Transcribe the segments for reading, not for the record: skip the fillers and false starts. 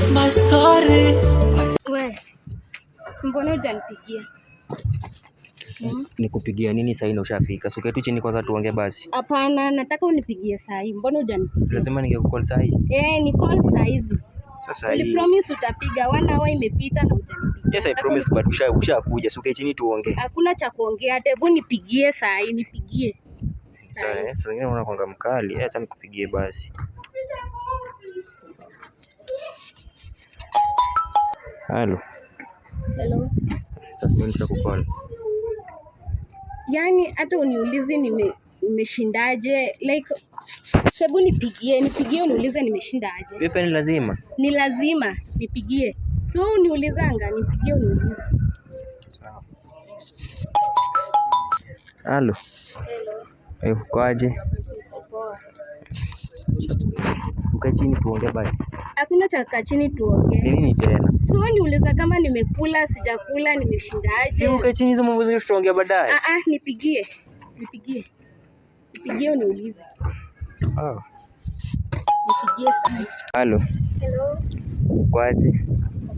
is my story. We, mbona hujanipigia? Nikupigia nini sasa na ushafika? Suka tu chini kwanza tuongee basi. Hapana, nataka unipigie saa hii. Mbona hujanipigia? Lazima ningekucall saa hii. Ni call saa hizi. Sasa hii. Ulipromise utapiga, 1 hour imepita na hujanipigia. Yes, I promise but ushakuja. Suka chini tuongee. Hakuna cha kuongea, hebu nipigie saa hii, nipigie. Sasa ngine unaona kwanga mkali. Acha nikupigie basi. Hello. Hello. Sasa nishakukall. Yaani hata uniulize nimeshindaje, like hebu nipigie uniulize nimeshindaje. Vipi ni lazima? Ni lazima nipigie. So uniulizanga nipigie uniulize. Sawa. Hello. Hello. Ukoaje? Poa. Ukae chini tuongee basi. Hakuna cha kukaa chini tuongee. Nini tena? So niuliza kama nimekula, sijakula, nimeshindaje. Si ukae chini hizo mambo zote tuongea baadaye. Nipigie. Nipigie uniulize. Sawa. Nipigie sasa. Hello. Hello. Ukoaje?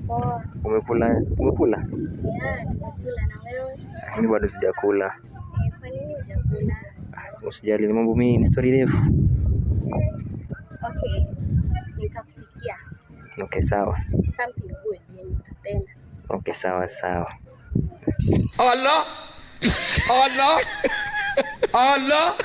Poa. Umekula? Yeah, nimekula na wewe? Mimi bado sijakula. Kwa nini hujakula? Usijali, ni mambo mingi, ni story refu. Okay. Nitakupikia. Okay, sawa. Something good yenye utapenda. Okay, sawa. Allah. Allah. Allah.